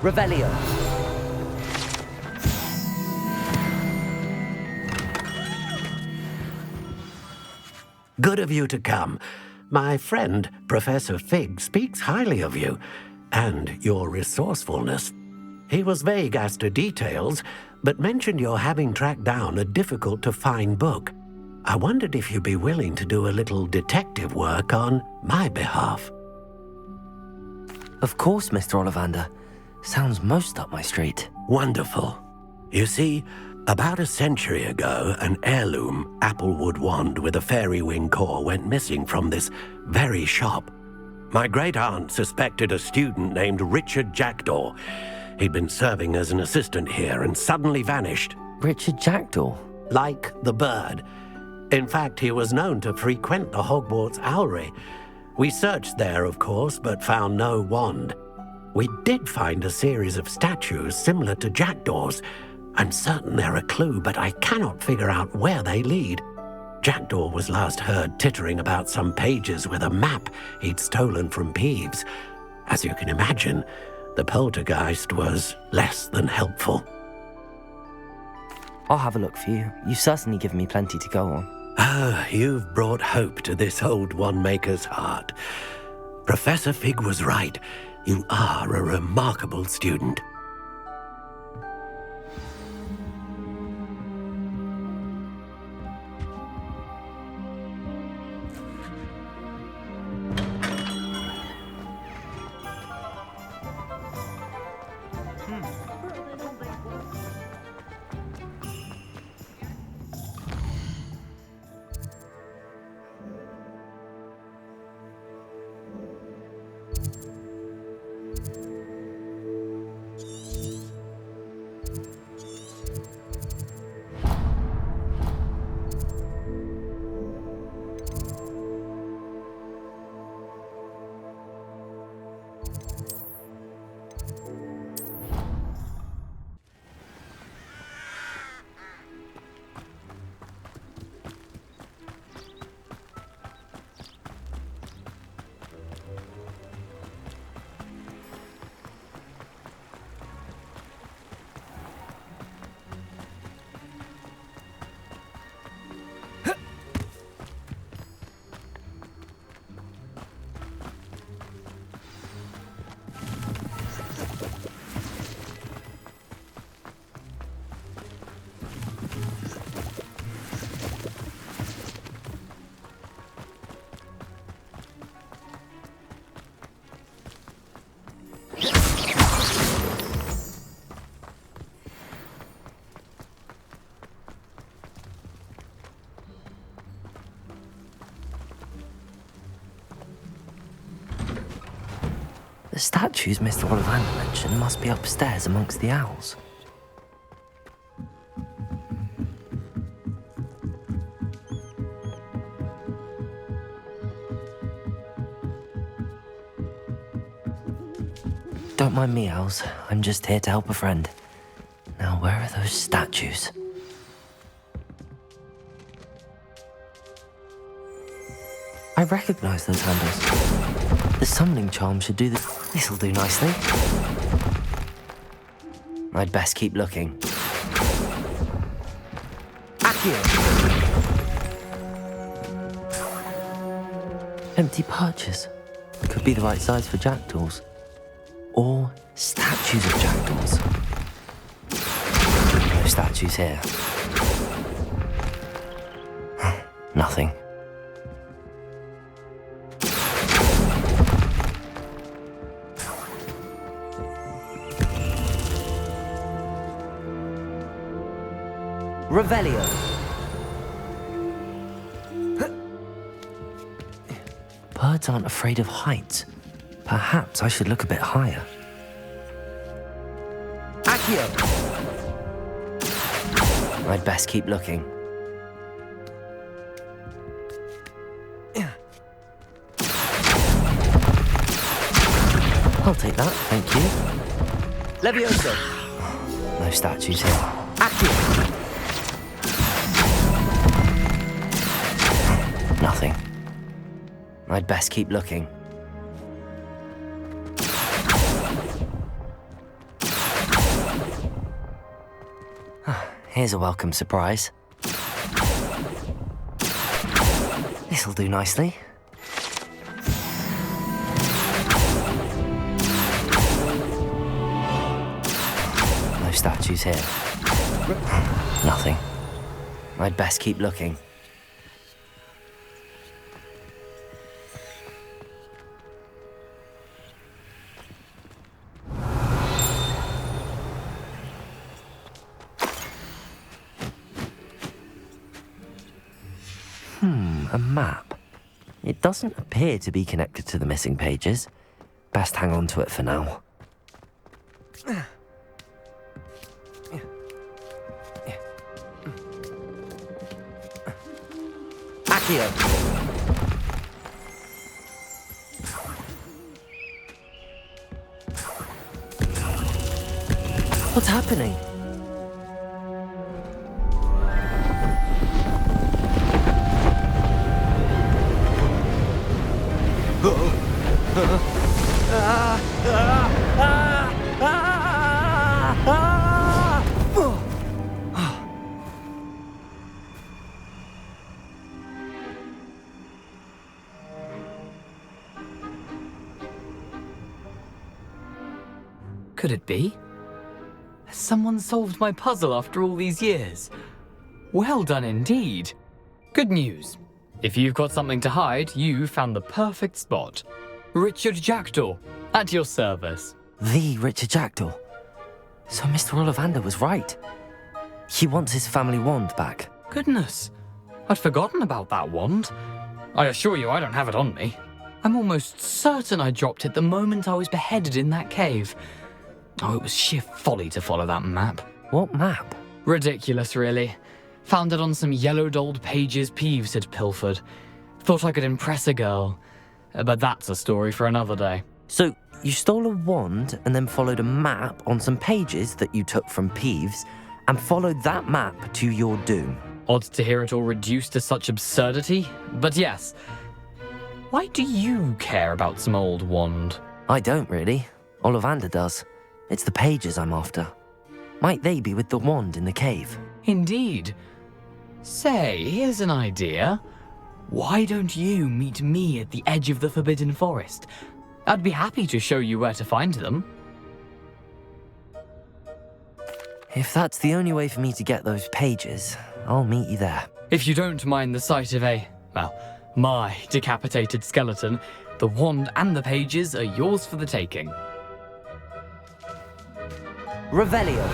Revelio. Good of you to come. My friend, Professor Fig, speaks highly of you and your resourcefulness. He was vague as to details, but mentioned your having tracked down a difficult-to-find book. I wondered if you'd be willing to do a little detective work on my behalf. Of course, Mr. Ollivander. Sounds most up my street. Wonderful. You see, about a century ago, an heirloom applewood wand with a fairy wing core went missing from this very shop. My great-aunt suspected a student named Richard Jackdaw. He'd been serving as an assistant here and suddenly vanished. Richard Jackdaw? Like the bird. In fact, he was known to frequent the Hogwarts Owlery. We searched there, of course, but found no wand. We did find a series of statues similar to Jackdaw's. I'm certain they're a clue, but I cannot figure out where they lead. Jackdaw was last heard tittering about some pages with a map he'd stolen from Peeves. As you can imagine, the poltergeist was less than helpful. I'll have a look for you. You've certainly given me plenty to go on. Ah, you've brought hope to this old one-maker's heart. Professor Fig was right. You are a remarkable student. The statues Mr. Ollivander mentioned must be upstairs amongst the owls. Don't mind me, owls. I'm just here to help a friend. Now, where are those statues? I recognize those handles. The summoning charm should do this. This'll do nicely. I'd best keep looking. Accio! Empty perches. Could be the right size for jackdaws. Or statues of jackdaws. No statues here. Nothing. Revelio. Birds aren't afraid of heights. Perhaps I should look a bit higher. Accio! I'd best keep looking. I'll take that, thank you. Levioso. No statues here. Accio! Nothing. I'd best keep looking. Here's a welcome surprise. This'll do nicely. No statues here. Nothing. I'd best keep looking. A map. It doesn't appear to be connected to the missing pages. Best hang on to it for now. Accio! What's happening? Could it be? Has someone solved my puzzle after all these years? Well done indeed. Good news. If you've got something to hide, you found the perfect spot. Richard Jackdaw, at your service. The Richard Jackdaw. So Mr. Ollivander was right. He wants his family wand back. Goodness, I'd forgotten about that wand. I assure you I don't have it on me. I'm almost certain I dropped it the moment I was beheaded in that cave. Oh, it was sheer folly to follow that map. What map? Ridiculous, really. Found it on some yellowed old pages Peeves had pilfered. Thought I could impress a girl. But that's a story for another day. So, you stole a wand and then followed a map on some pages that you took from Peeves and followed that map to your doom. Odd to hear it all reduced to such absurdity, but yes. Why do you care about some old wand? I don't really. Ollivander does. It's the pages I'm after. Might they be with the wand in the cave? Indeed. Say, here's an idea. Why don't you meet me at the edge of the Forbidden Forest? I'd be happy to show you where to find them. If that's the only way for me to get those pages, I'll meet you there. If you don't mind the sight of my decapitated skeleton, the wand and the pages are yours for the taking. Revelio.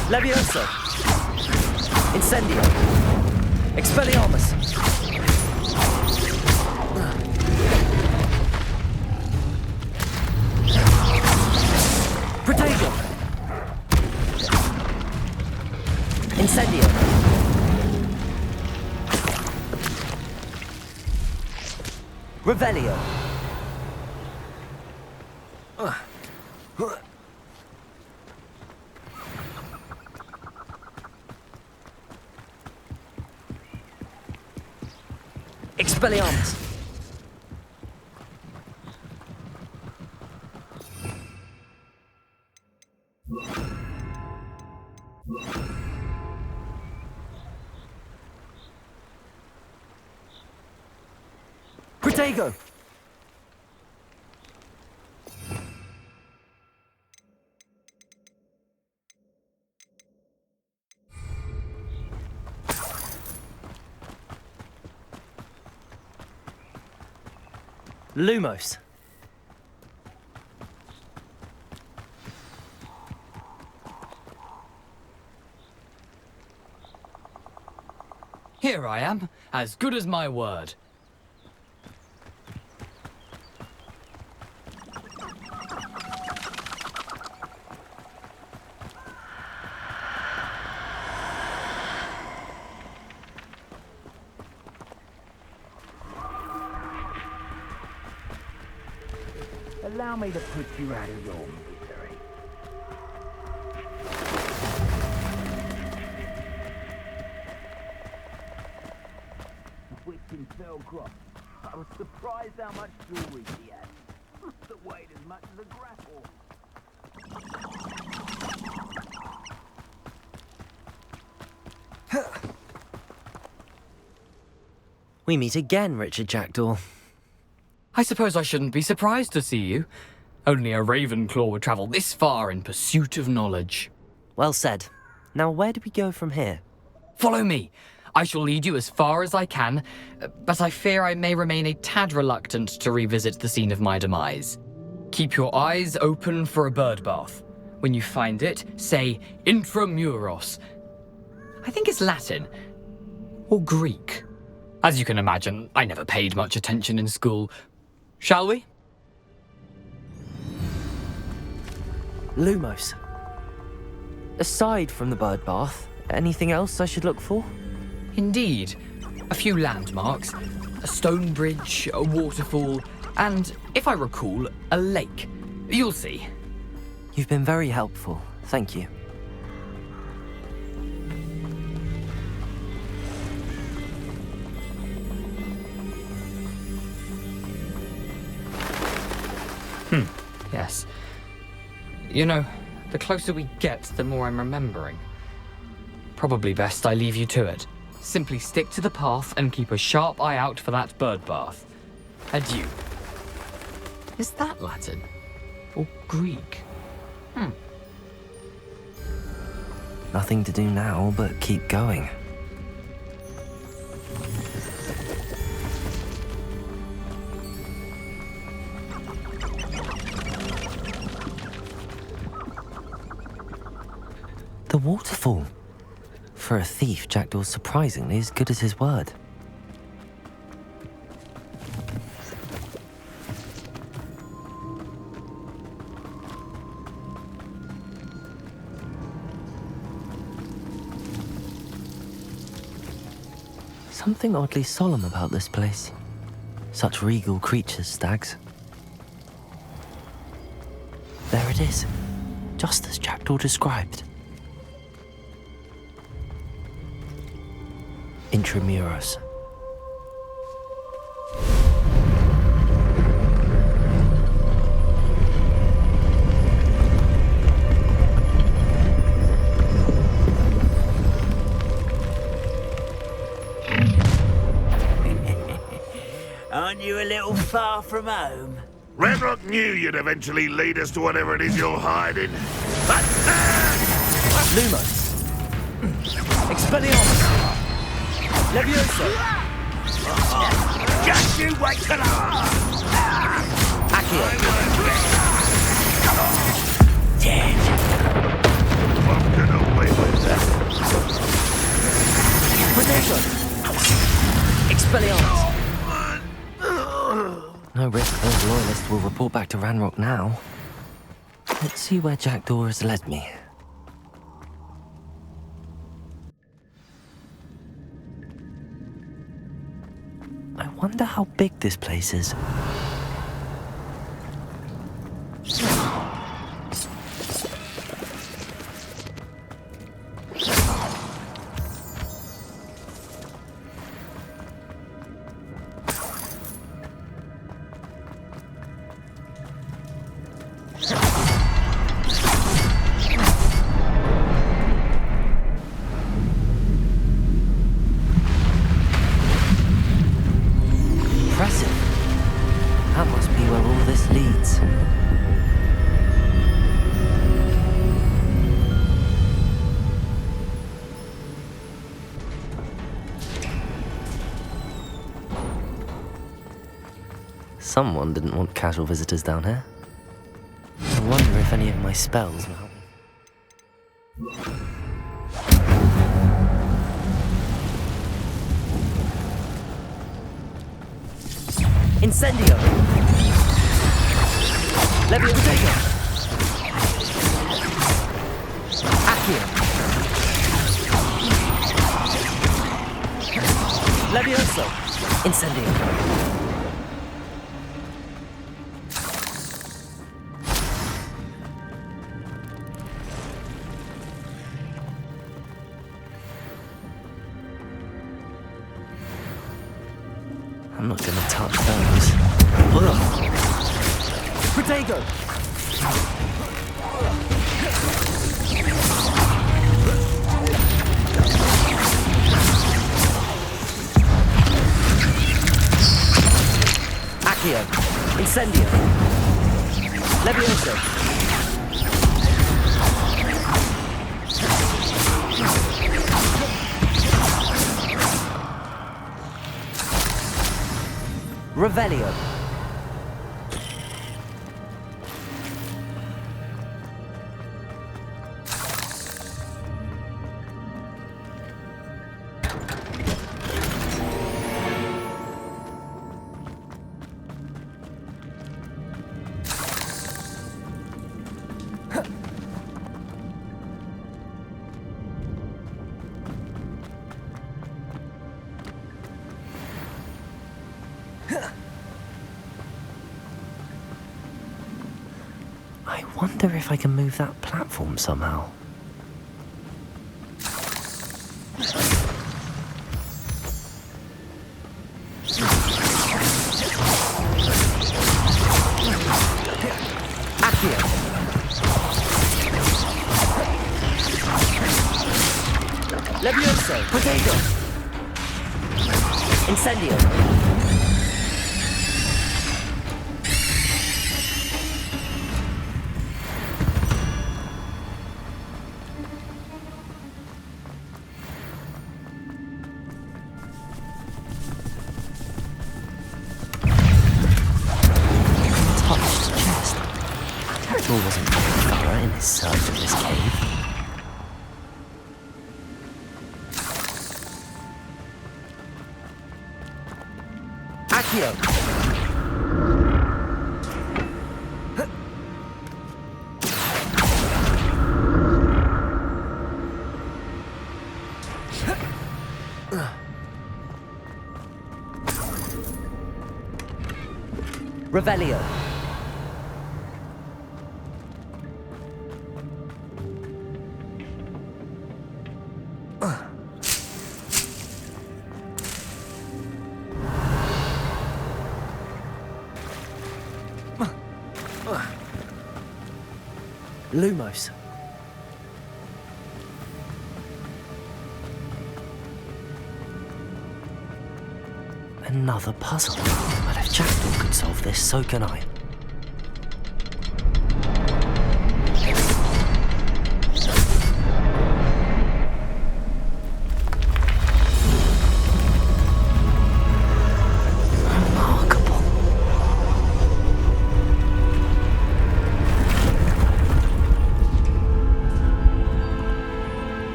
Levioso! Incendio! Expelliarmus! Protego! Incendio! Revelio! Expelliarmus! Protego! Lumos. Here I am, as good as my word. Allow me to put you out of your misery. Within Felcroft, I was surprised how much jewelry he had. That weighed as much as a grapple. We meet again, Richard Jackdaw. I suppose I shouldn't be surprised to see you. Only a Ravenclaw would travel this far in pursuit of knowledge. Well said. Now where do we go from here? Follow me. I shall lead you as far as I can, but I fear I may remain a tad reluctant to revisit the scene of my demise. Keep your eyes open for a bird bath. When you find it, say intramuros. I think it's Latin. Or Greek. As you can imagine, I never paid much attention in school. Shall we? Lumos. Aside from the bird bath, anything else I should look for? Indeed. A few landmarks, a stone bridge, a waterfall, and, if I recall, a lake. You'll see. You've been very helpful. Thank you. Yes. You know, the closer we get, the more I'm remembering. Probably best I leave you to it. Simply stick to the path and keep a sharp eye out for that bird bath. Adieu. Is that Latin? Or Greek? Nothing to do now but keep going. The waterfall. For a thief, Jackdaw's surprisingly as good as his word. Something oddly solemn about this place. Such regal creatures, stags. There it is, just as Jackdaw described. Intramuros. Aren't you a little far from home? Ranrock knew you'd eventually lead us to whatever it is you're hiding. But Lumos. Expelliarmus. Levioso. Just you wait till Accio. dead. I'm gonna wait with that. Predation. Expelliarmus. No risk those loyalists will report back to Ranrock now. Let's see where Jackdaw has led me. I wonder how big this place is. Someone didn't want casual visitors down here. I wonder if any of my spells will help me. Incendio! Leviosa! Accio! Levioso! Incendio! I'm not gonna touch those. Protego! Accio! Incendio! Levioso! Revelio. I wonder if I can move that platform somehow. Accio! Levioso! Potato! Incendio! Wasn't thorough in his search of this cave. Accio! Revelio! Lumos. Another puzzle. But if Jackdaw could solve this, so can I.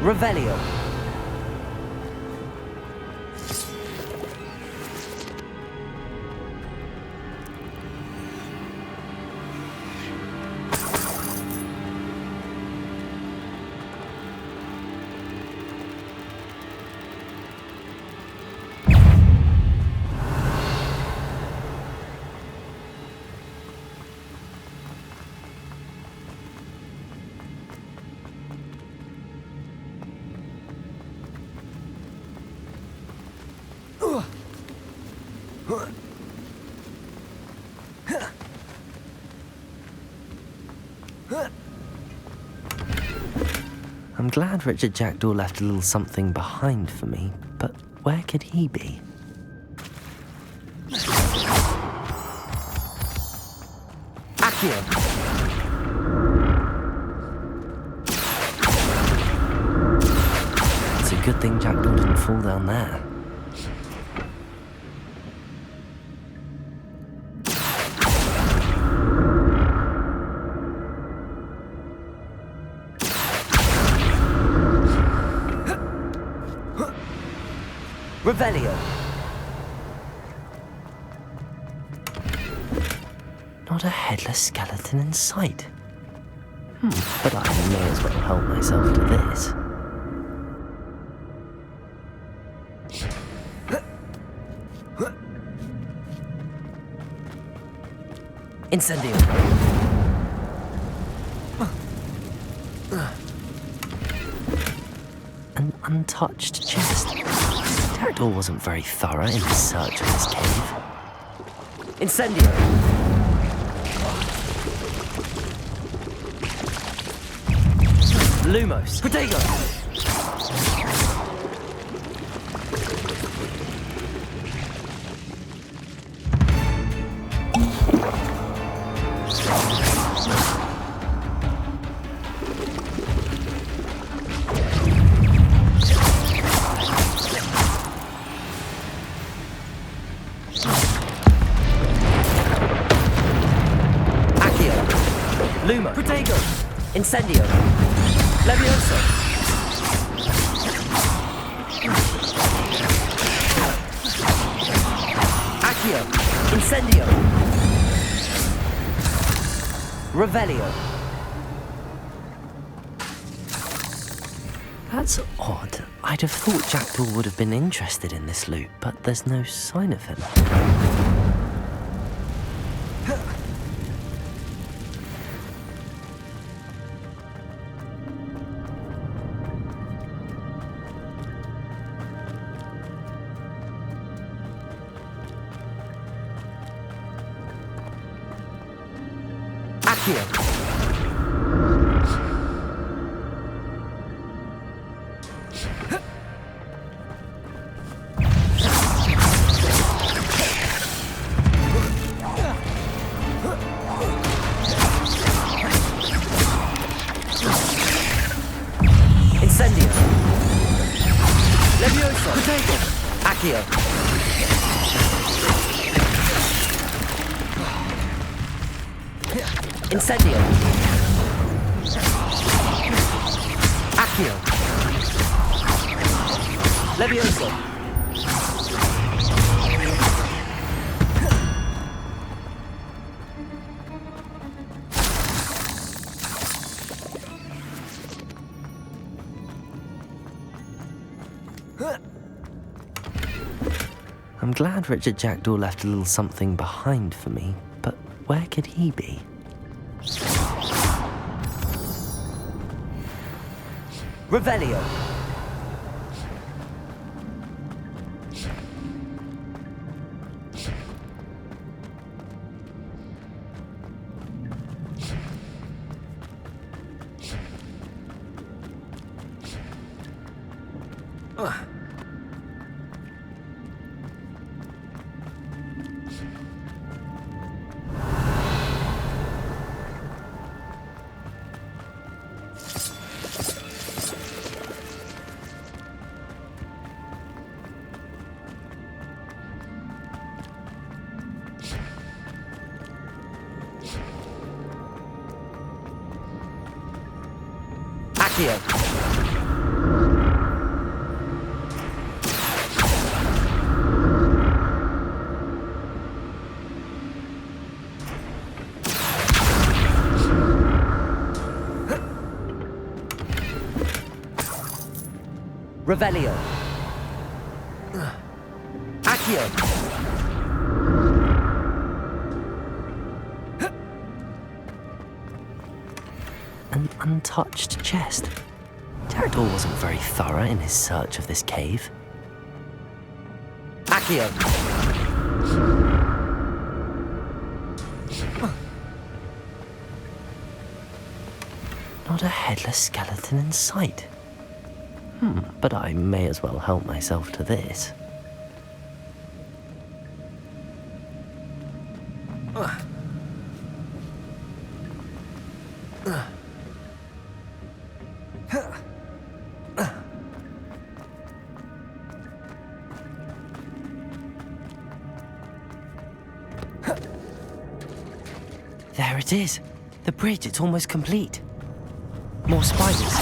Revelio. I'm glad Richard Jackdaw left a little something behind for me, but where could he be? Accio! It's a good thing Jackdaw didn't fall down there. Revelio. Not a headless skeleton in sight. But I may as well help myself to this. Incendio. An untouched chest. Pterodor wasn't very thorough in his search of this cave. Incendio. Lumos. Protego. Lumo. Protego. Incendio. Levioso. Accio. Incendio. Revelio. That's odd. I'd have thought Jackdaw would have been interested in this loot, but there's no sign of him. Incendio. Levioso. Protego. Accio. Incendio. Accio. Levioso. I'm glad Richard Jackdaw left a little something behind for me, but where could he be? Revelio. Accio. Revelio. Accio. An untouched chest. Pterodor wasn't very thorough in his search of this cave. Accio. Not a headless skeleton in sight. But I may as well help myself to this. There it is. The bridge, it's almost complete. More spiders.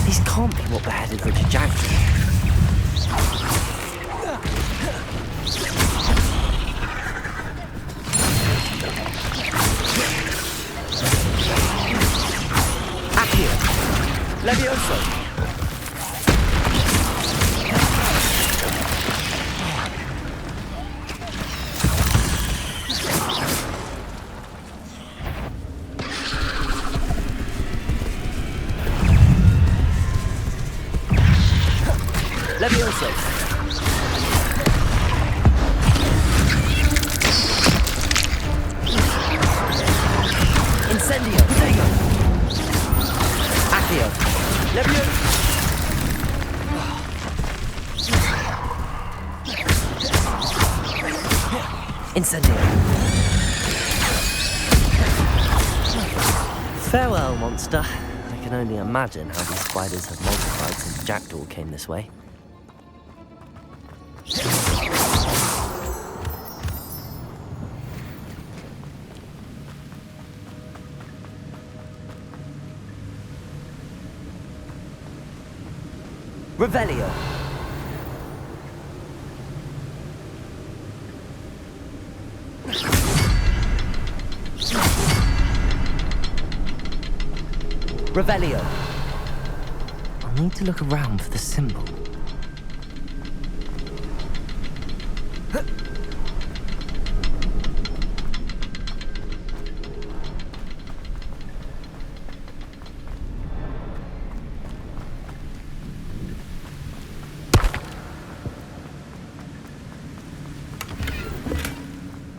These can't be what beheaded Richard Jackdaw. Accio. Levioso. Levioso. Incendio. Tego. Accio. Levioso. Incendio. Farewell, monster. I can only imagine how these spiders have multiplied since Jackdaw came this way. Revelio. Revelio. I'll need to look around for the symbol.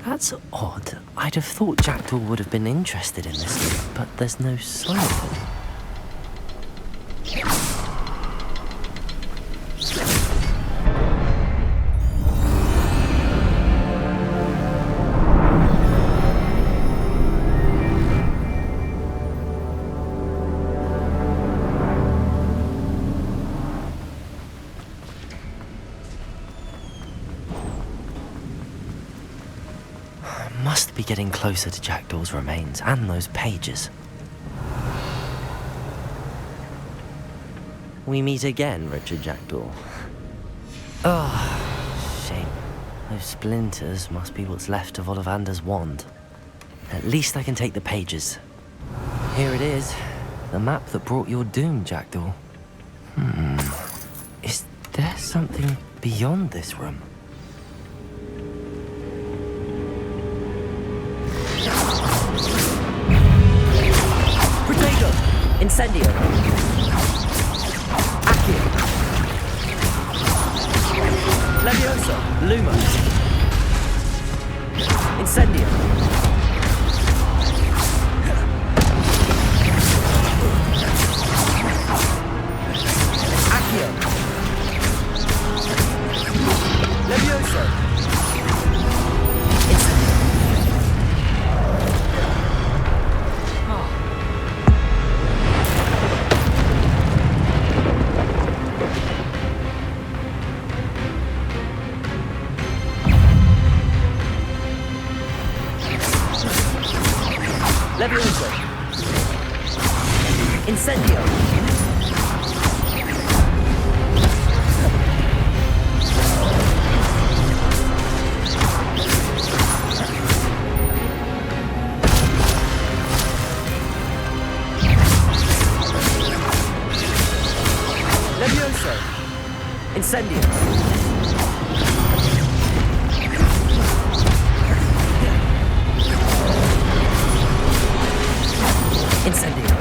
That's odd. I'd have thought Jackdaw would have been interested in this, but there's no sign of him. Must be getting closer to Jackdaw's remains and those pages. We meet again, Richard Jackdaw. Oh, shame. Those splinters must be what's left of Ollivander's wand. At least I can take the pages. Here it is. The map that brought your doom, Jackdaw. Is there something beyond this room? Incendio. Accio. Levioso. Lumo. Incendio. Accio. Levioso. Incendio. Levioso. Incendio. Levioso. Incendio. Incendio.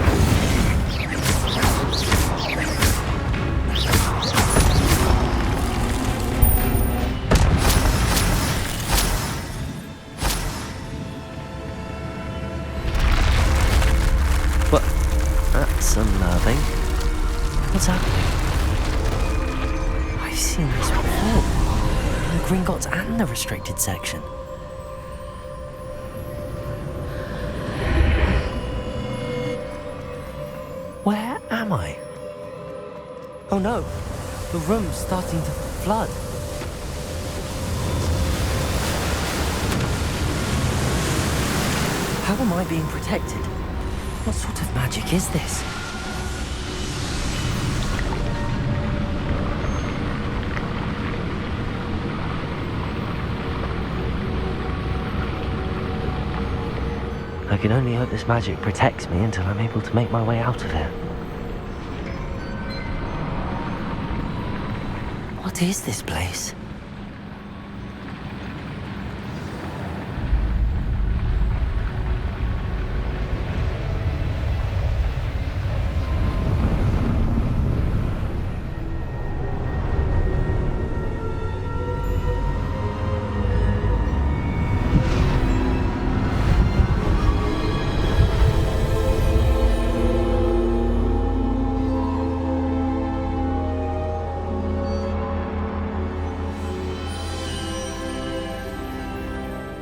What? That's unnerving. What's happening? I've seen this before. In the Gringotts and the restricted section. Where am I? Oh no, the room's starting to flood. How am I being protected? What sort of magic is this? I can only hope this magic protects me until I'm able to make my way out of here. What is this place?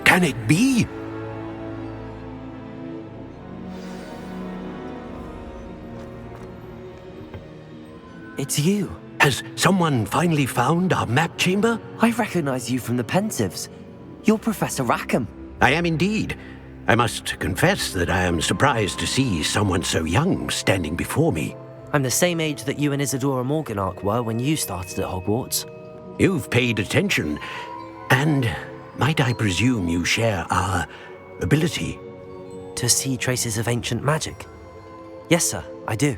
Can it be? It's you. Has someone finally found our map chamber? I recognize you from the Pensives. You're Professor Rackham. I am indeed. I must confess that I am surprised to see someone so young standing before me. I'm the same age that you and Isadora Morganach were when you started at Hogwarts. You've paid attention, and might I presume you share our ability? To see traces of ancient magic? Yes, sir, I do.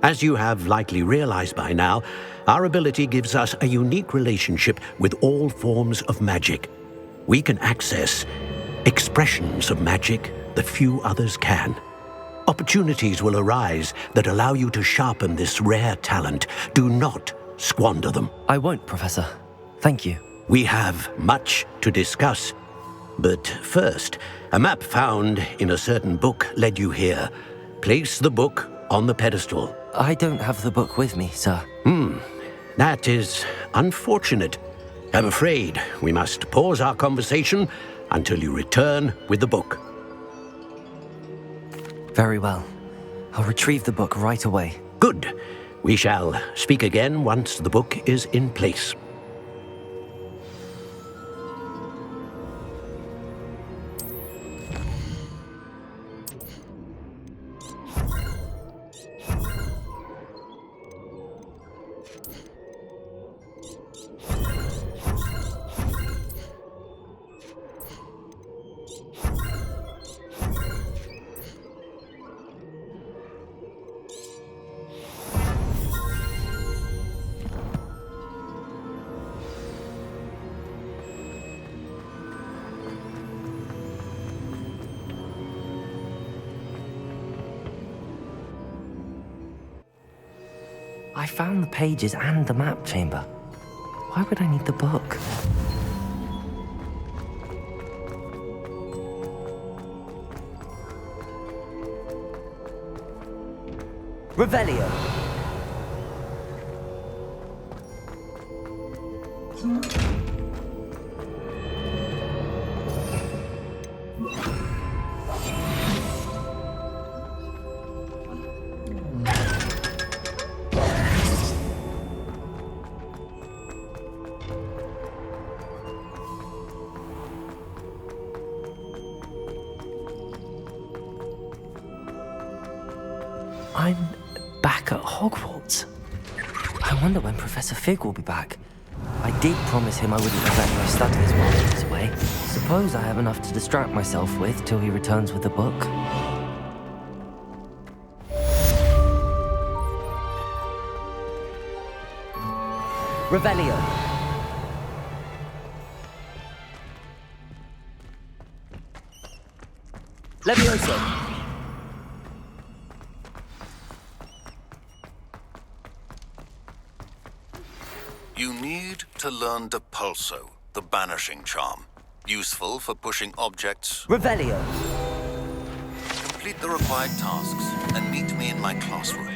As you have likely realized by now, our ability gives us a unique relationship with all forms of magic. We can access expressions of magic that few others can. Opportunities will arise that allow you to sharpen this rare talent. Do not squander them. I won't, Professor. Thank you. We have much to discuss. But first, a map found in a certain book led you here. Place the book on the pedestal. I don't have the book with me, sir. That is unfortunate. I'm afraid we must pause our conversation until you return with the book. Very well. I'll retrieve the book right away. Good. We shall speak again once the book is in place. I found the pages and the map chamber. Why would I need the book? Revelio. I'm back at Hogwarts. I wonder when Professor Fig will be back. I did promise him I wouldn't neglect my studies while he was away. Suppose I have enough to distract myself with till he returns with the book. Revelio. Levioso. You need to learn Depulso, the banishing charm. Useful for pushing objects. Revelio. Complete the required tasks and meet me in my classroom.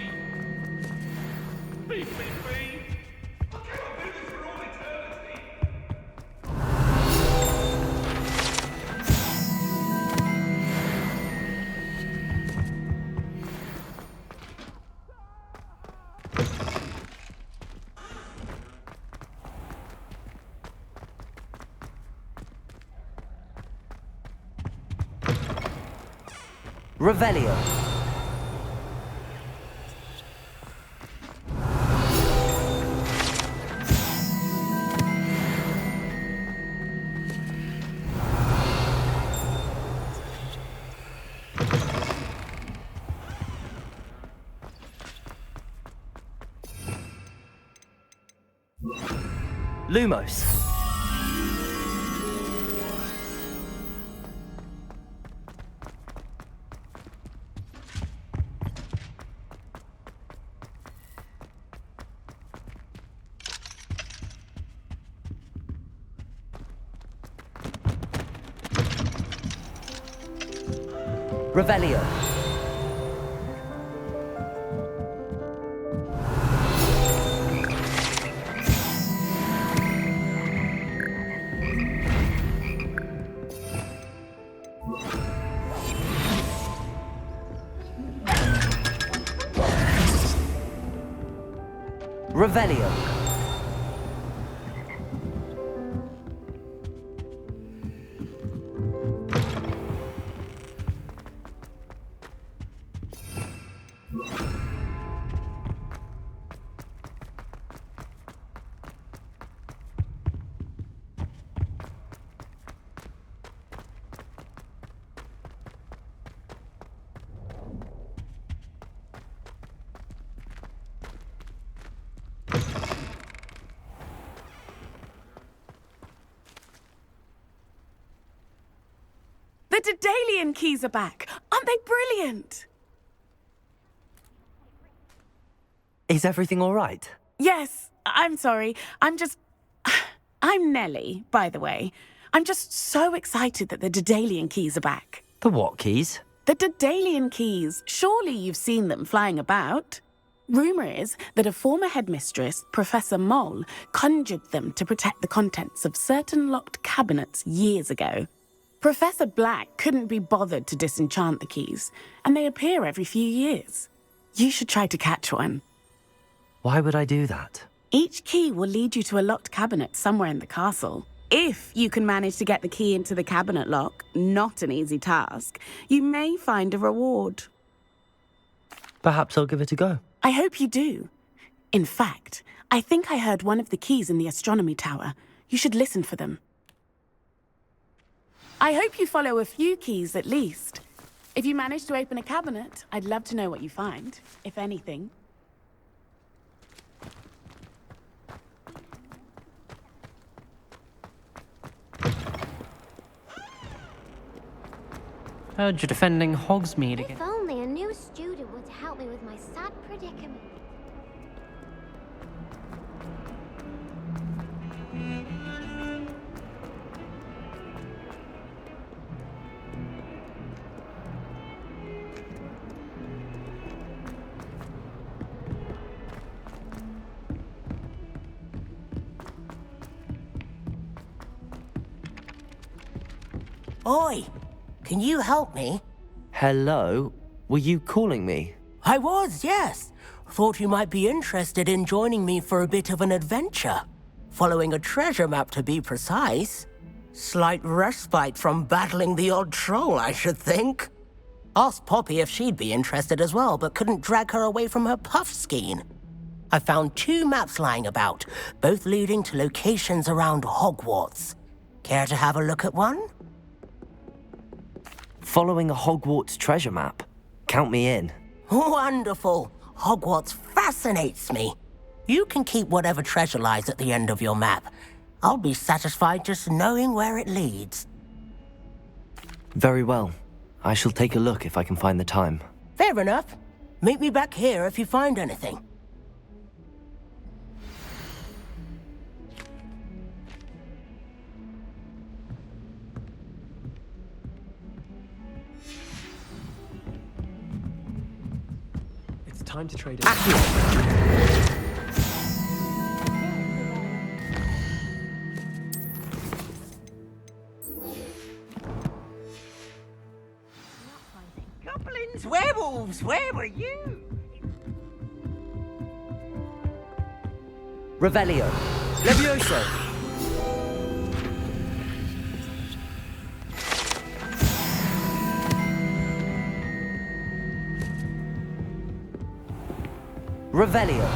Revelio. Lumos. Revelio. Revelio. The Daedalian keys are back. Aren't they brilliant? Is everything all right? Yes, I'm sorry. I'm Nellie, by the way. I'm just so excited that the Daedalian keys are back. The what keys? The Daedalian keys. Surely you've seen them flying about. Rumour is that a former headmistress, Professor Moll, conjured them to protect the contents of certain locked cabinets years ago. Professor Black couldn't be bothered to disenchant the keys, and they appear every few years. You should try to catch one. Why would I do that? Each key will lead you to a locked cabinet somewhere in the castle. If you can manage to get the key into the cabinet lock, not an easy task, you may find a reward. Perhaps I'll give it a go. I hope you do. In fact, I think I heard one of the keys in the astronomy tower. You should listen for them. I hope you follow a few keys at least. If you manage to open a cabinet, I'd love to know what you find, if anything. Heard you're defending Hogsmeade If again. only a new student were to help me with my sad predicament. Oi! Can you help me? Hello? Were you calling me? I was, yes. Thought you might be interested in joining me for a bit of an adventure. Following a treasure map, to be precise. Slight respite from battling the odd troll, I should think. Asked Poppy if she'd be interested as well, but couldn't drag her away from her puff skein. I found 2 maps lying about, both leading to locations around Hogwarts. Care to have a look at one? Following a Hogwarts treasure map. Count me in. Wonderful. Hogwarts fascinates me. You can keep whatever treasure lies at the end of your map. I'll be satisfied just knowing where it leads. Very well. I shall take a look if I can find the time. Fair enough. Meet me back here if you find anything. It's time to trade it. Goblins, werewolves, where were you? Revelio. Levioso. Revelio.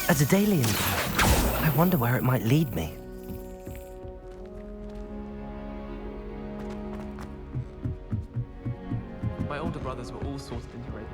A Daedalian key. I wonder where it might lead me. My older brothers were all sorted into Raven.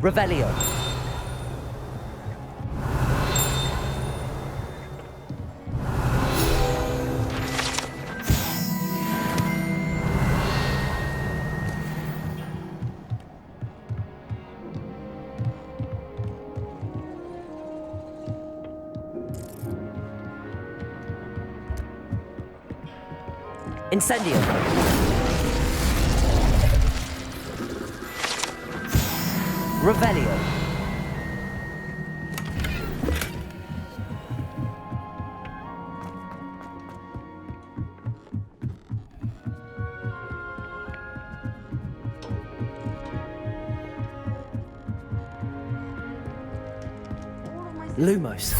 Revelio. Incendio. Revelio. Lumos.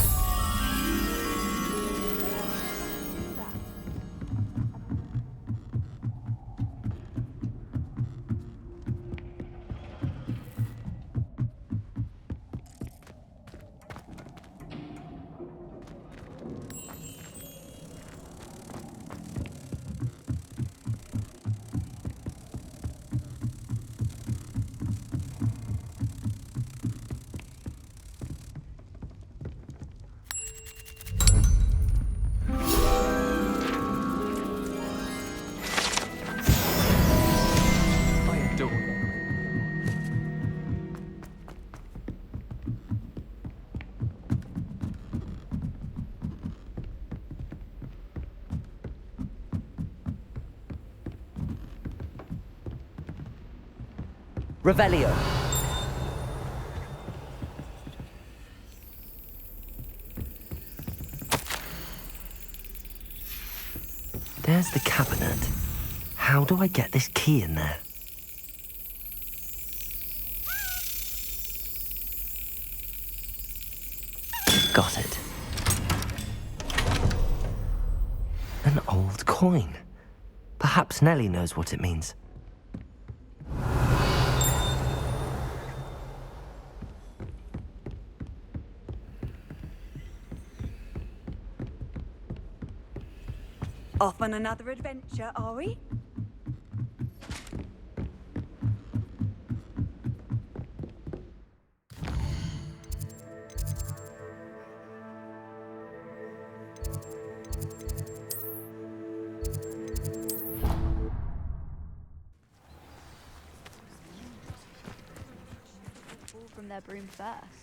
Revelio. There's the cabinet. How do I get this key in there? Got it. An old coin. Perhaps Nellie knows what it means. Off on another adventure, are we? Fall from their broom first.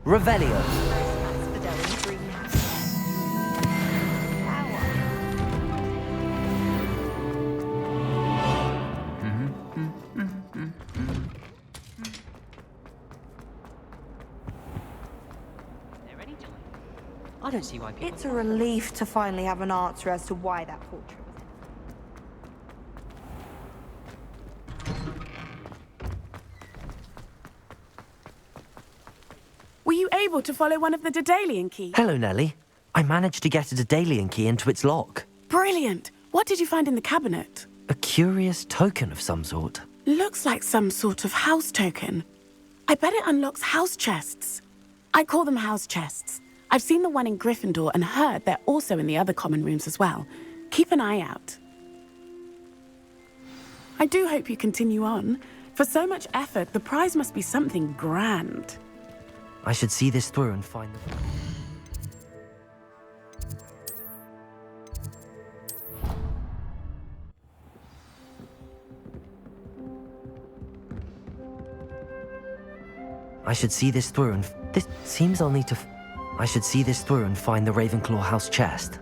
Revelio. I don't see why people... It's a relief to finally have an answer as to why that portrait was in. Were you able to follow one of the Daedalian keys? Hello, Nellie. I managed to get a Daedalian key into its lock. Brilliant. What did you find in the cabinet? A curious token of some sort. Looks like some sort of house token. I bet it unlocks house chests. I call them house chests. I've seen the one in Gryffindor and heard they're also in the other common rooms as well. Keep an eye out. I do hope you continue on. For so much effort, the prize must be something grand. I should see this through and find the... I should see this through and... This seems I'll need to... I should see this through and find the Ravenclaw house chest.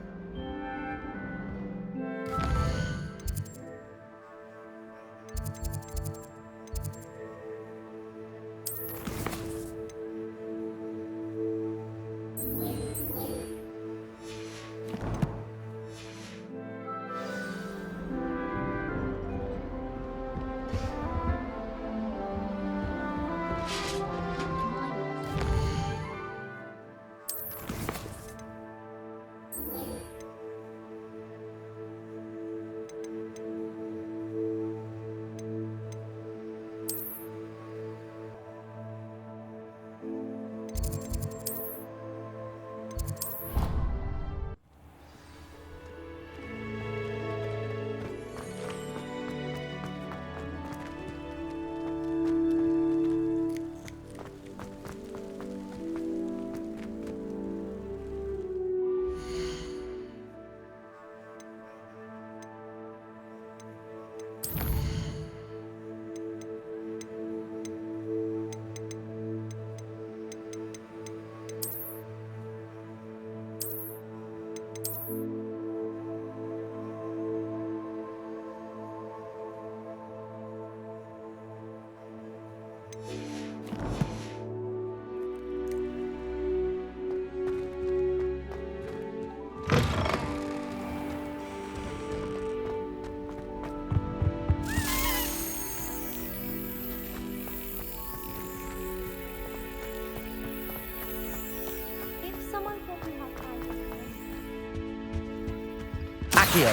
Accio,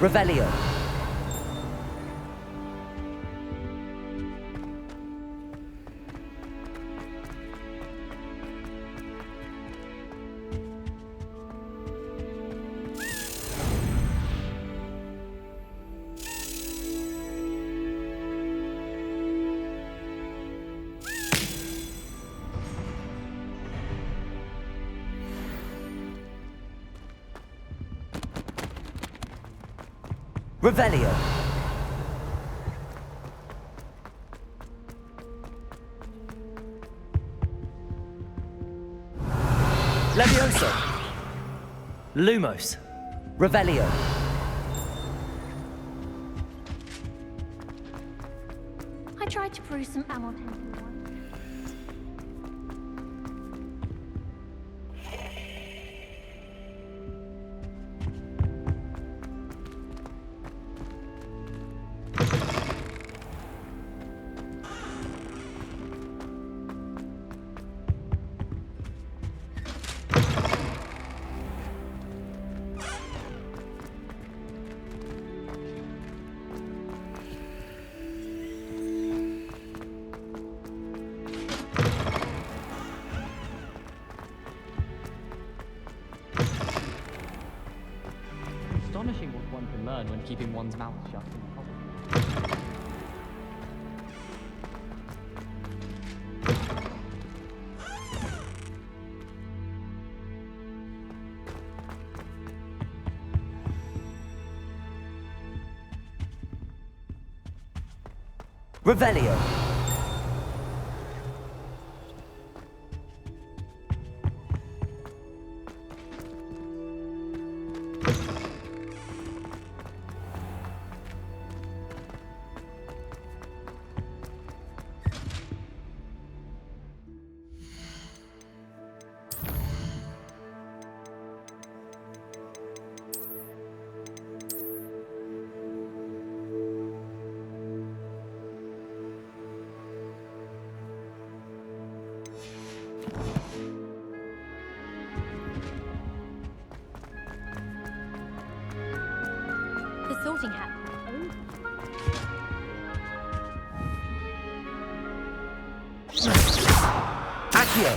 Revelio. Revelio. Levioso. Lumos. Revelio. I tried to brew some ammo tank. Astonishing what one can learn when keeping one's mouth shut in public. Revelio. The sorting hat. Accio.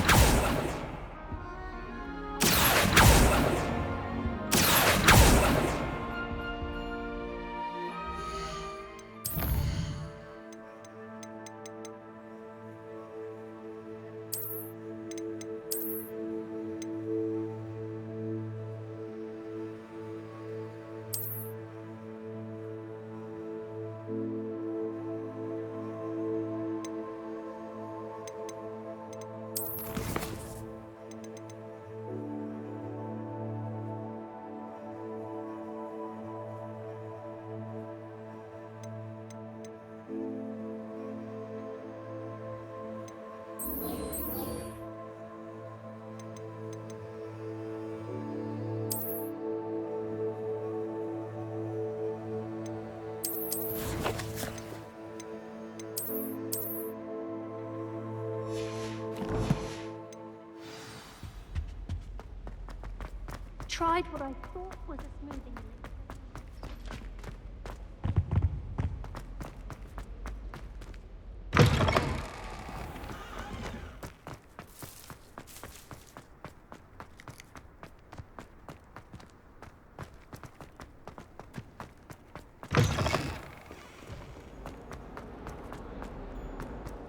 tried what I thought was a smoothing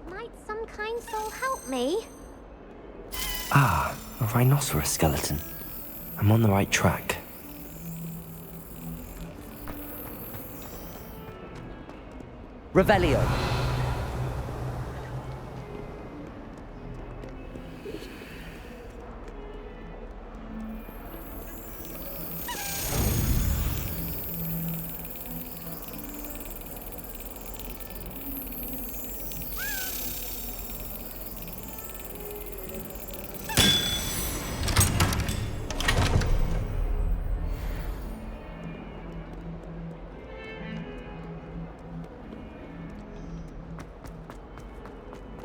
Might some kind soul help me? Ah, a rhinoceros skeleton. I'm on the right track. Revelio.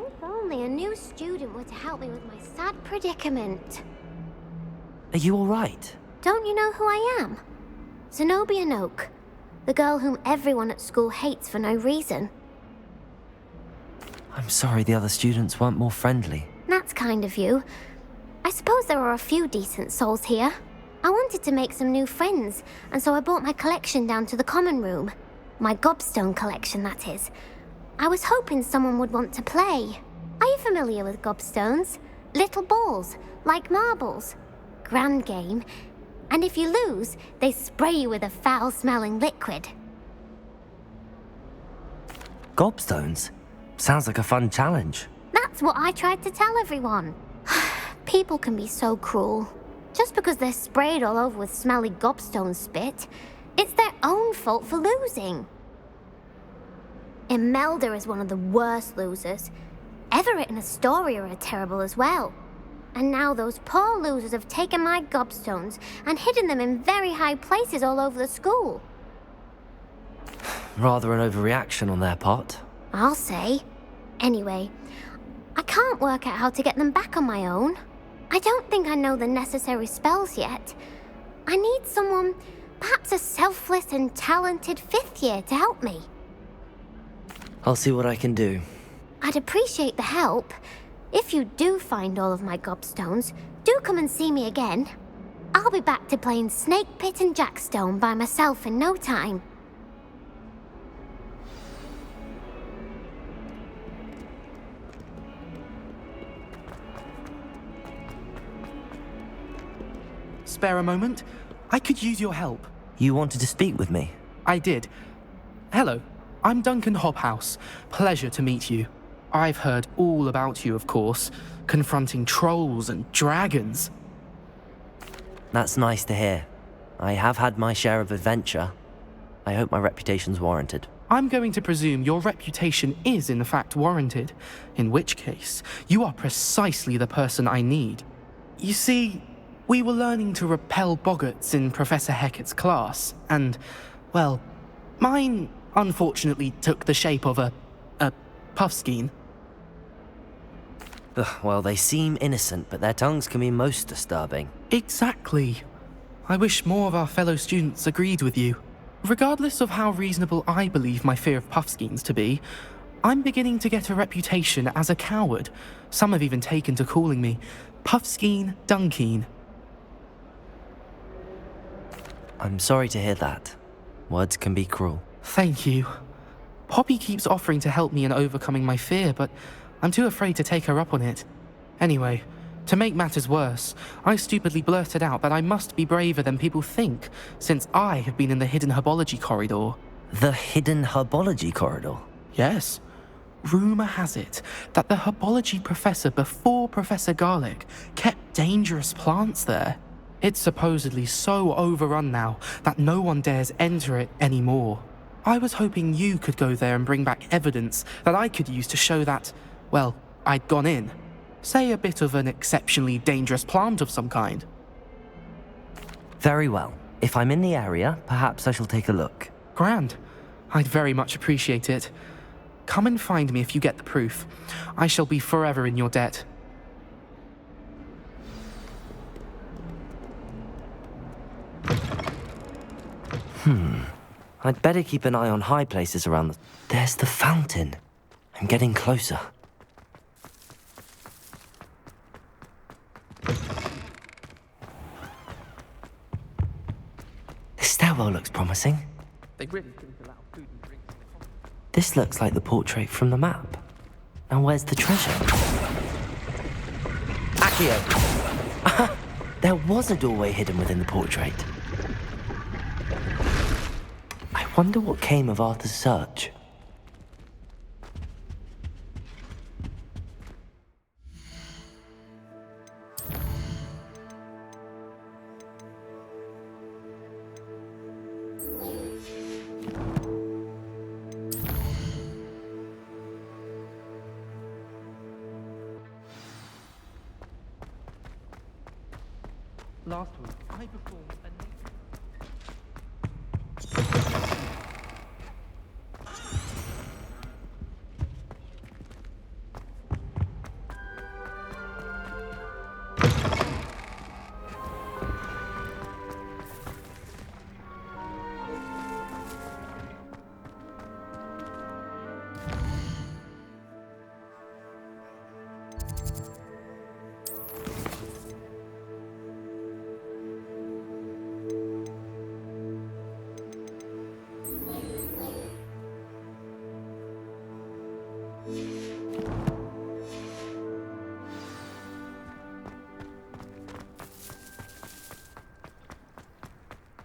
If only a new student were to help me with my sad predicament. Are you all right? Don't you know who I am? Zenobia Noak, the girl whom everyone at school hates for no reason. I'm sorry the other students weren't more friendly. That's kind of you. I suppose there are a few decent souls here. I wanted to make some new friends, and so I brought my collection down to the common room. My gobstone collection, that is. I was hoping someone would want to play. Are you familiar with gobstones? Little balls, like marbles. Grand game. And if you lose, they spray you with a foul-smelling liquid. Gobstones? Sounds like a fun challenge. That's what I tried to tell everyone. People can be so cruel. Just because they're sprayed all over with smelly gobstone spit, it's their own fault for losing. Imelda is one of the worst losers. Everett and Astoria are terrible as well. And now those poor losers have taken my gobstones and hidden them in very high places all over the school. Rather an overreaction on their part. I'll say. Anyway, I can't work out how to get them back on my own. I don't think I know the necessary spells yet. I need someone, perhaps a selfless and talented 5th year to help me. I'll see what I can do. I'd appreciate the help. If you do find all of my gobstones, do come and see me again. I'll be back to playing Snake Pit and Jackstone by myself in no time. Spare a moment? I could use your help. You wanted to speak with me? I did. Hello, I'm Duncan Hobhouse. Pleasure to meet you. I've heard all about you, of course, confronting trolls and dragons. That's nice to hear. I have had my share of adventure. I hope my reputation's warranted. I'm going to presume your reputation is in fact warranted, in which case, you are precisely the person I need. You see, we were learning to repel boggarts in Professor Hecat's class, and, well, mine unfortunately took the shape of a puffskein. Well, they seem innocent, but their tongues can be most disturbing. Exactly. I wish more of our fellow students agreed with you. Regardless of how reasonable I believe my fear of puffskeins to be, I'm beginning to get a reputation as a coward. Some have even taken to calling me Puffskeen Dunkeen. I'm sorry to hear that. Words can be cruel. Thank you. Poppy keeps offering to help me in overcoming my fear, but I'm too afraid to take her up on it. Anyway, to make matters worse, I stupidly blurted out that I must be braver than people think, since I have been in the hidden herbology corridor. The hidden herbology corridor? Yes. Rumour has it that the herbology professor before Professor Garlic kept dangerous plants there. It's supposedly so overrun now that no one dares enter it anymore. I was hoping you could go there and bring back evidence that I could use to show that, well, I'd gone in. Say a bit of an exceptionally dangerous plant of some kind. Very well. If I'm in the area, perhaps I shall take a look. Grand. I'd very much appreciate it. Come and find me if you get the proof. I shall be forever in your debt. I'd better keep an eye on high places around the... There's the fountain. I'm getting closer. The stairwell looks promising. They really couldn't allow food and drinks in the common. This looks like the portrait from the map. Now where's the treasure? Accio! There was a doorway hidden within the portrait. I wonder what came of Arthur's search. Last week, I performed a...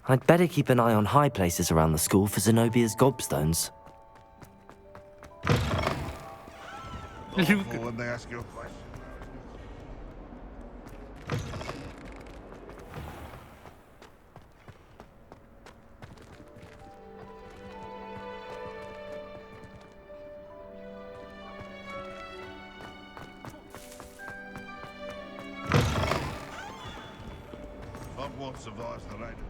I'd better keep an eye on high places around the school for Zenobia's gobstones. When they ask you a question. Hogwarts survives the rain of this.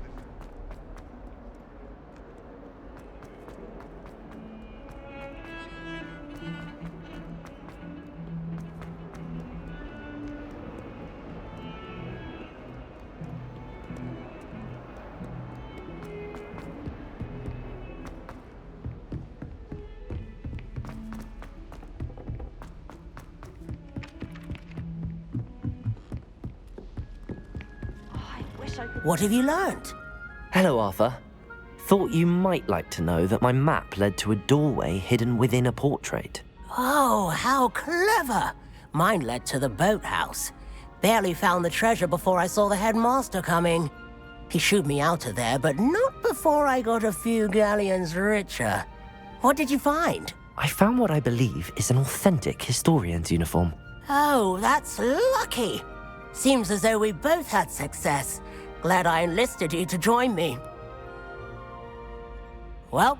What have you learnt? Hello, Arthur. Thought you might like to know that my map led to a doorway hidden within a portrait. Oh, how clever! Mine led to the boathouse. Barely found the treasure before I saw the headmaster coming. He shooed me out of there, but not before I got a few galleons richer. What did you find? I found what I believe is an authentic historian's uniform. Oh, that's lucky. Seems as though we both had success. Glad I enlisted you to join me. Well,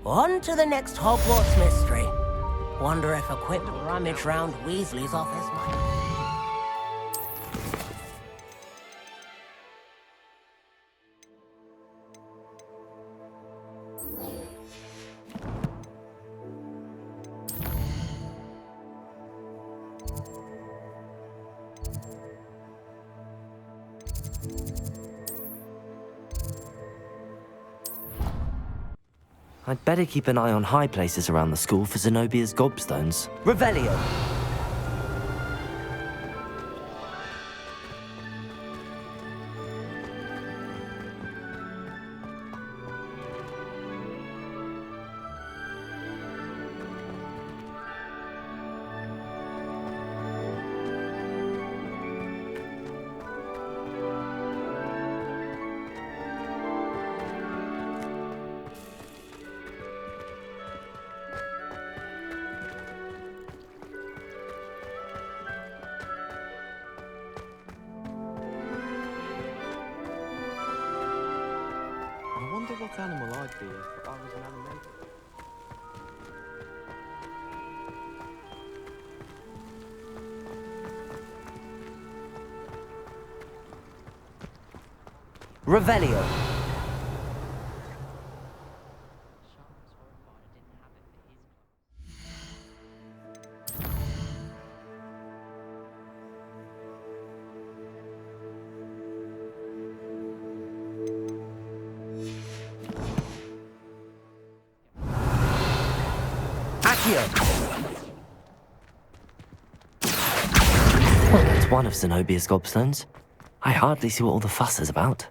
on to the next Hogwarts mystery. Wonder if a quick rummage round Weasley's office might... I'd better keep an eye on high places around the school for Zenobia's gobstones. Revelio! I wonder what animal I'd be if I was an animator. Revelio! Well, that's one of Zenobia's gobstones. I hardly see what all the fuss is about.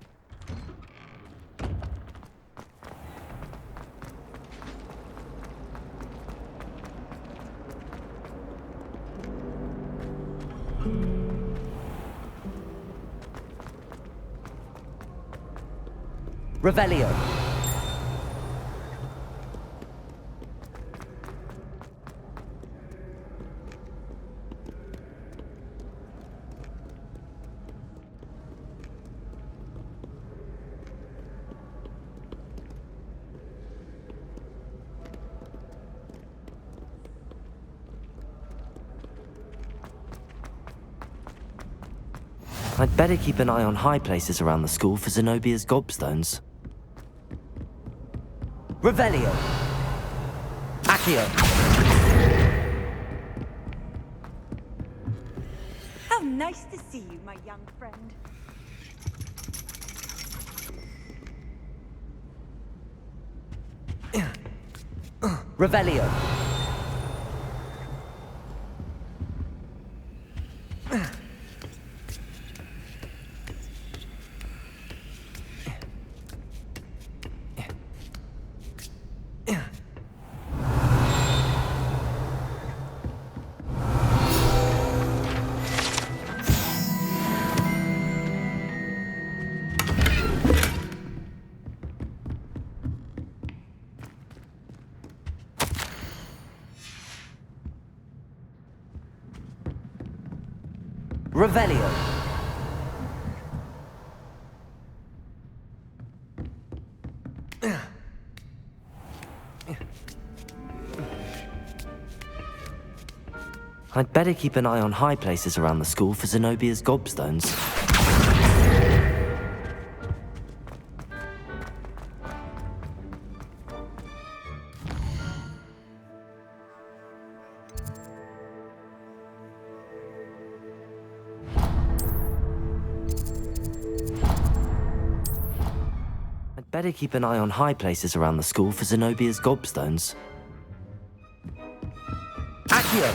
Revelio. I'd better keep an eye on high places around the school for Zenobia's gobstones. Revelio. Accio. How nice to see you, my young friend. Revelio. Revelio. I'd better keep an eye on high places around the school for Zenobia's gobstones. I'd better keep an eye on high places around the school for Zenobia's gobstones. Accio.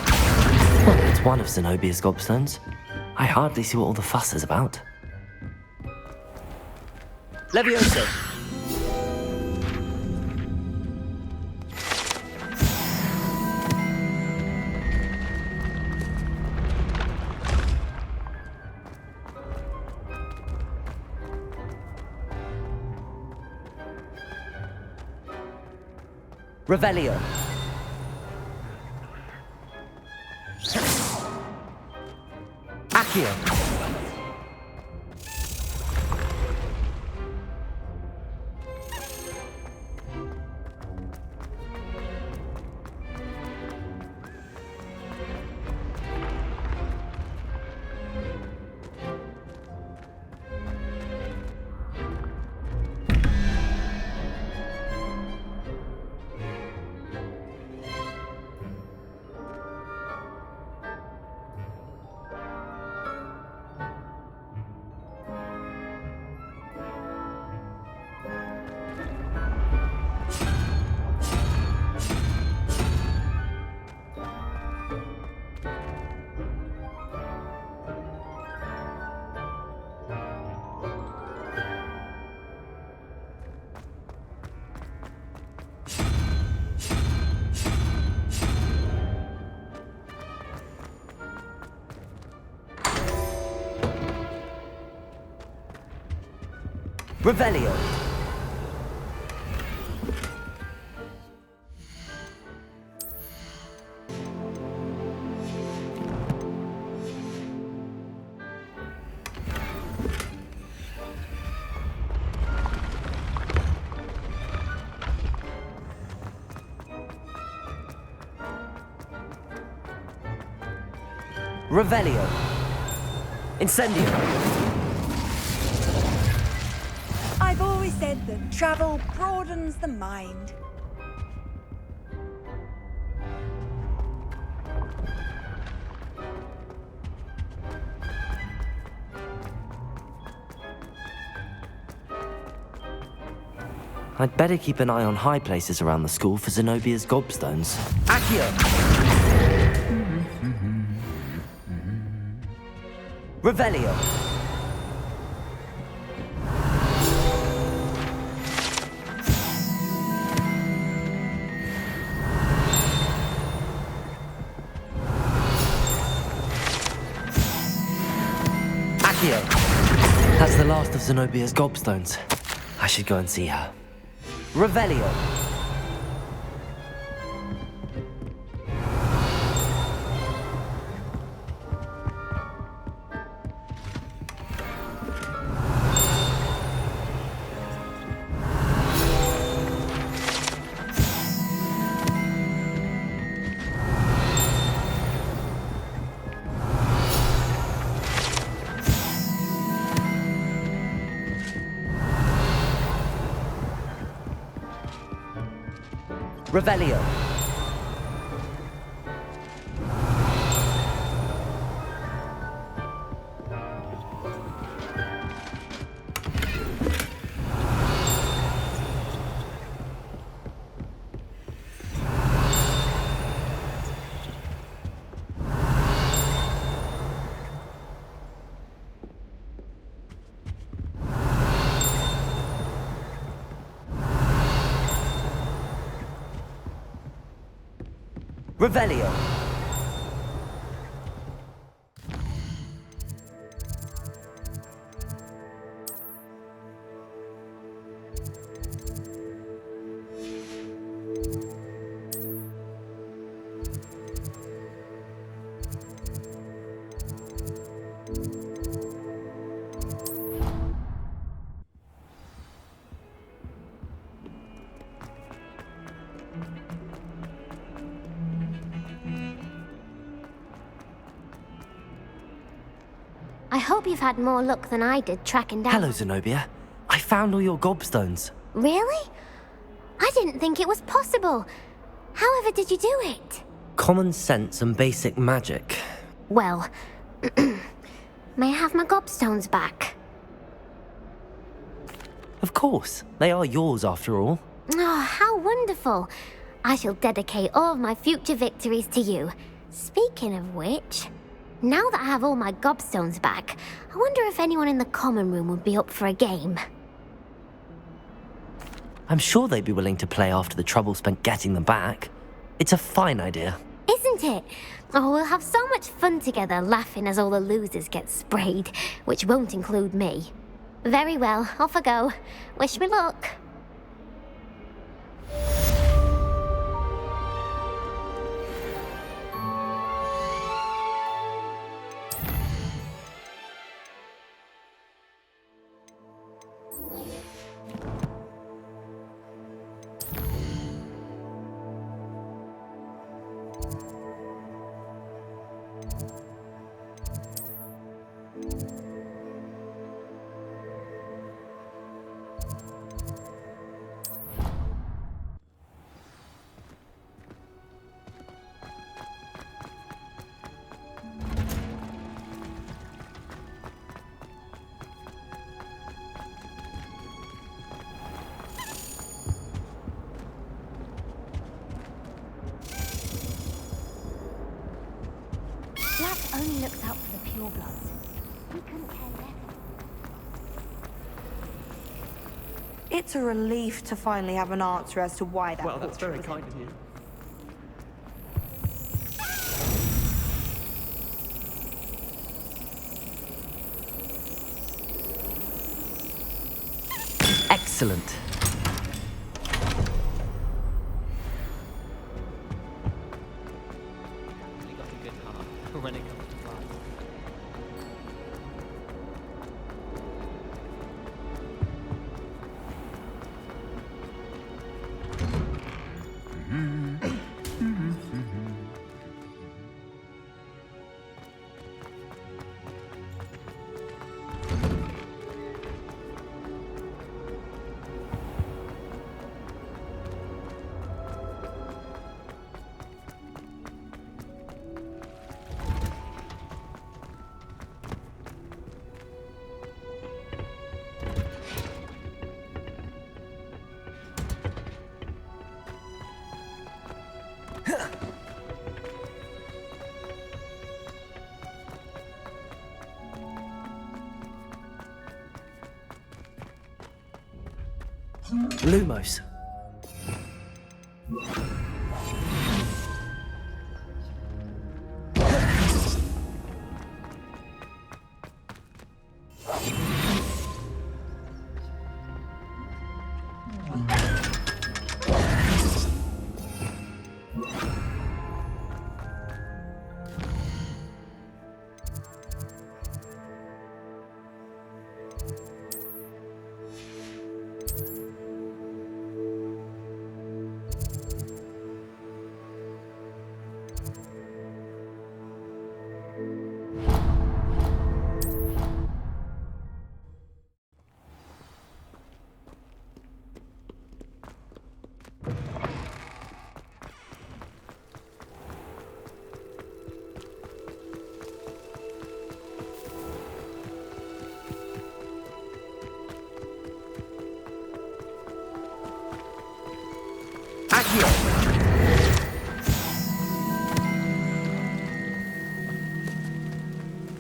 Well, it's one of Zenobia's gobstones. I hardly see what all the fuss is about. Levioso. Revelio. Accio. Revelio. Revelio. Incendio. I've always said that travel broadens the mind. I'd better keep an eye on high places around the school for Zenobia's gobstones. Accio! Revelio! Accio! That's the last of Zenobia's gobstones. I should go and see her. Revelio! Revelio. Revelio. I hope you've had more luck than I did tracking down... Hello, Zenobia. I found all your gobstones. Really? I didn't think it was possible. However did you do it? Common sense and basic magic. Well, may I have my gobstones back? Of course. They are yours after all. Oh, how wonderful. I shall dedicate all of my future victories to you. Speaking of which, now that I have all my gobstones back, I wonder if anyone in the common room would be up for a game. I'm sure they'd be willing to play after the trouble spent getting them back. It's a fine idea. Isn't it? Oh, we'll have so much fun together, laughing as all the losers get sprayed, which won't include me. Very well, off I go. Wish me luck. Black only looks out for the purebloods. We couldn't care less. It's a relief to finally have an answer as to why that. Well, that's very kind of you. Excellent. You got a good heart when it comes to flies. Lumos.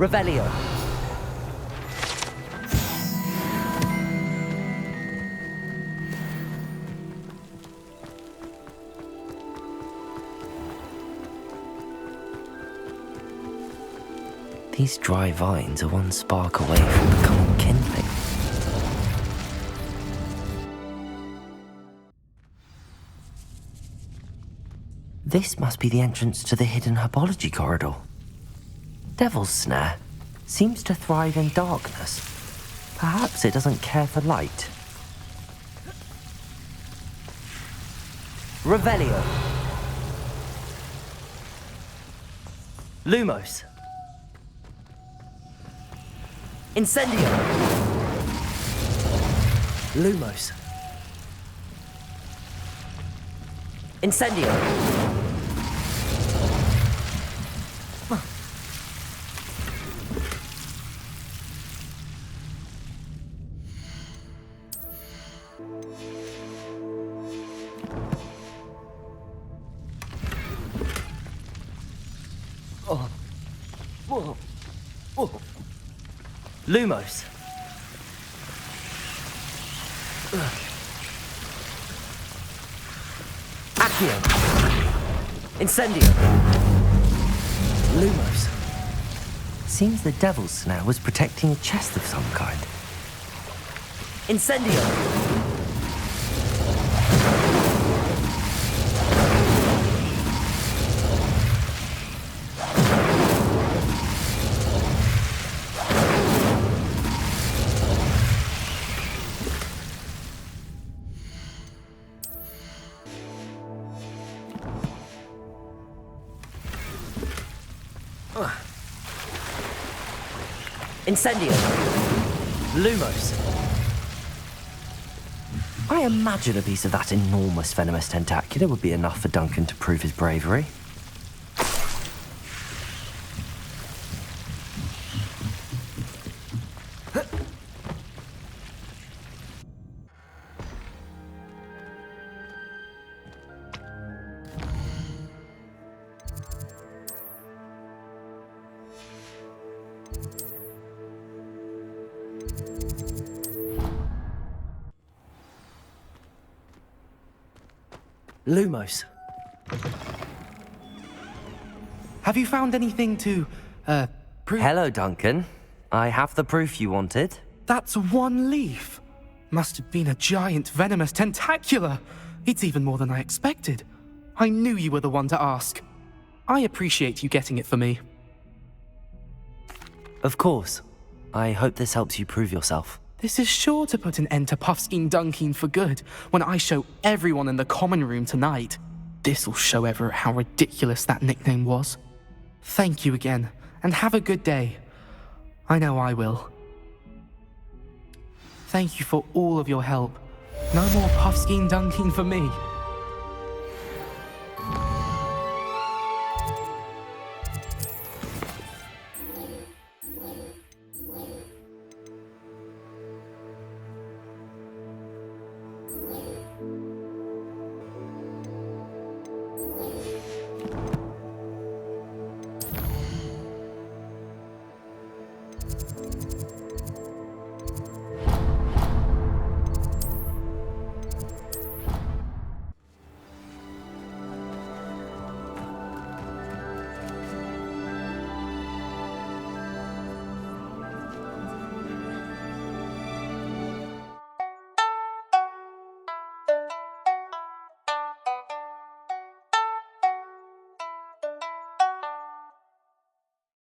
Revelio. These dry vines are one spark away from becoming kindling. This must be the entrance to the hidden herbology corridor. Devil's Snare seems to thrive in darkness. Perhaps it doesn't care for light. Revelio. Lumos. Incendio. Lumos. Incendio. Lumos. Accio. Incendio. Lumos. Seems the Devil's Snare was protecting a chest of some kind. Incendio. Incendio. Lumos. I imagine a piece of that enormous venomous tentacular would be enough for Duncan to prove his bravery. Lumos. Have you found anything to, prove? Hello, Duncan. I have the proof you wanted. That's one leaf. Must have been a giant venomous tentacula. It's even more than I expected. I knew you were the one to ask. I appreciate you getting it for me. Of course. I hope this helps you prove yourself. This is sure to put an end to Puffskein Dunkeen for good when I show everyone in the common room tonight. This'll show Everett how ridiculous that nickname was. Thank you again, and have a good day. I know I will. Thank you for all of your help. No more Puffskein Dunkeen for me.